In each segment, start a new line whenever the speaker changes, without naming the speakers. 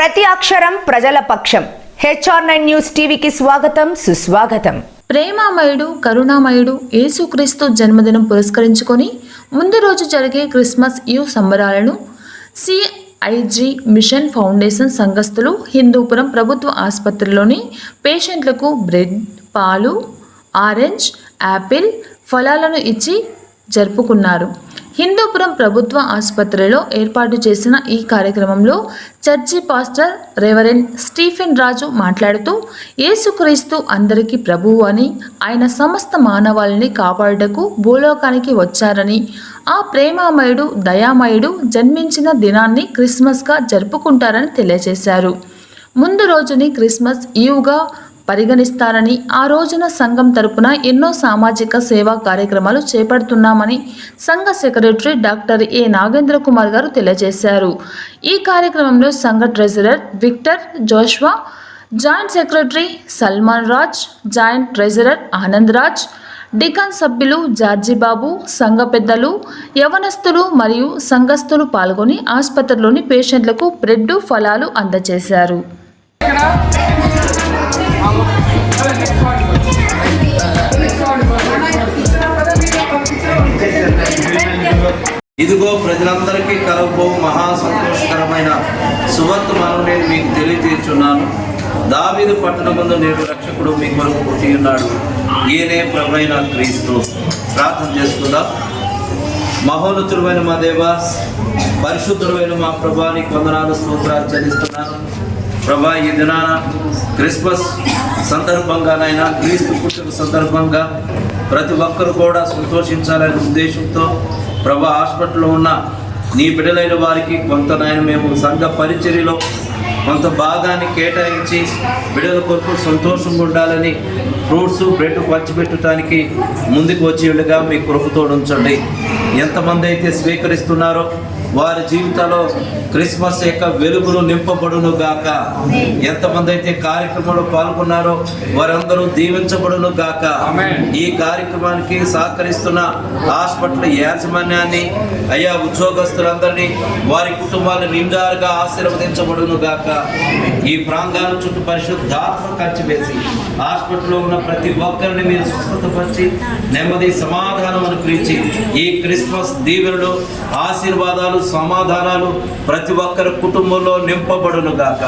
ప్రతి అక్షరం ప్రజల పక్షం. HR9 న్యూస్ టీవీకి స్వాగతం, సుస్వాగతం.
ప్రేమామయుడు, కరుణామయుడు యేసుక్రీస్తు జన్మదినం పురస్కరించుకొని ముందు రోజు జరిగే క్రిస్మస్ ఈవ్ సంబరాలను CIG మిషన్ ఫౌండేషన్ సంఘస్థులు హిందూపురం ప్రభుత్వ ఆసుపత్రిలోని పేషెంట్లకు బ్రెడ్, పాలు, ఆరెంజ్, యాపిల్, ఫలాలను ఇచ్చి జరుపుకున్నారు. హిందూపురం ప్రభుత్వ ఆసుపత్రిలో ఏర్పాటు చేసిన ఈ కార్యక్రమంలో చర్చి పాస్టర్ రెవరెండ్ స్టీఫెన్ రాజు మాట్లాడుతూ, యేసుక్రీస్తు అందరికీ ప్రభువు అని, ఆయన సమస్త మానవాళిని కాపాడుటకు భూలోకానికి వచ్చారని, ఆ ప్రేమామయుడు, దయామయుడు జన్మించిన దినాన్ని క్రిస్మస్గా జరుపుకుంటారని తెలియజేశారు. ముందు రోజుని క్రిస్మస్ ఈవ్గా పరిగణిస్తారని, ఆ రోజున సంఘం తరపున ఎన్నో సామాజిక సేవా కార్యక్రమాలు చేపడుతున్నామని సంఘ secretary doctor A Nagendra Kumar గారు తెలియజేశారు. ఈ కార్యక్రమంలో సంఘ treasurer Victor Joshua, joint secretary Salman Raj, joint treasurer Anand Raj, deacon సభ్యులు జార్జిబాబు, సంఘ పెద్దలు, యవనస్తులు మరియు సంఘస్థులు పాల్గొని ఆసుపత్రిలోని పేషెంట్లకు బ్రెడ్, ఫలాలు అందజేశారు.
ఇదిగో ప్రజలందరికీ కలగబో మహా సంతోషకరమైన సువర్తమానం నేను మీకు తెలియజేస్తున్నాను. దావీదు పట్టణమందు నేడు రక్షకుడు మీ కొరకు పుట్టి ఉన్నాడు. ఈయనే ప్రభువైన క్రీస్తు. ప్రార్థన చేసుకుందాం. మహోన్నతుడైన మా దేవ, పరిశుద్ధుడైన మా ప్రభా, నీకు వందనాలు, స్తోత్రాలు చెల్లిస్తున్నాను. ప్రభా, ఈ దినాన క్రిస్మస్ సందర్భంగానైనా, క్రీస్తు పుట్టుక సందర్భంగా ప్రతి ఒక్కరు కూడా సంతోషించాలనే ఉద్దేశంతో ప్రభా, హాస్పిటల్లో ఉన్న నీ బిడ్డలైన వారికి కొంత మేము సంఘ పరిచర్యలో కొంత భాగాన్ని కేటాయించి బిడ్డల కొరకు సంతోషంగా ఉండాలని ఫ్రూట్స్, బ్రెడ్ పంచిపెట్టడానికి ముందుకు వచ్చి ఉండగా మీ కృపతో ఉంచండి. ఎంతమంది అయితే స్వీకరిస్తున్నారో వారి జీవితాల్లో క్రిస్మస్ యొక్క వెలుగులు నింపబడును గాక. ఎంతమంది అయితే కార్యక్రమంలో పాల్గొన్నారో వారందరూ దీవించబడును గాక. ఈ కార్యక్రమానికి సహకరిస్తున్న హాస్పిటల్ యాజమాన్యాన్ని, అయ్యా ఉద్యోగస్తులందరినీ, వారి కుటుంబాలను నిండారుగా ఆశీర్వదించబడును గాక. ఈ ప్రాంగాల చుట్టూ పరిశుద్ధాత్మ కంచి వేసి హాస్పిటల్లో ఉన్న ప్రతి ఒక్కరిని మీరు స్వస్థతపరిచి నెమ్మది, సమాధానం అనుగ్రహించి ఈ క్రిస్మస్ దీవెనలు, ఆశీర్వాదాలు, సమాధానాలు ప్రతి ఒక్కరి కుటుంబంలో నింపబడును గాక.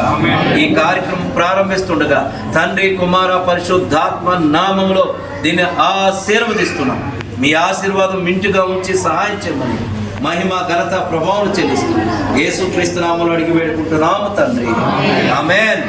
ఈ కార్యక్రమం ప్రారంభిస్తుండగా తండ్రి, కుమార, పరిశుద్ధాత్మ నామములో దీన్ని ఆశీర్వదిస్తున్నాం. మీ ఆశీర్వాదం ఇంటిగా ఉంచి సహాయం చేయమని మహిమ, ఘనత, ప్రభావం చెల్లిస్తున్నాం. యేసుక్రీస్తు నామములో అడిగి వేడుకుంటున్నాము తండ్రి. ఆమేన్.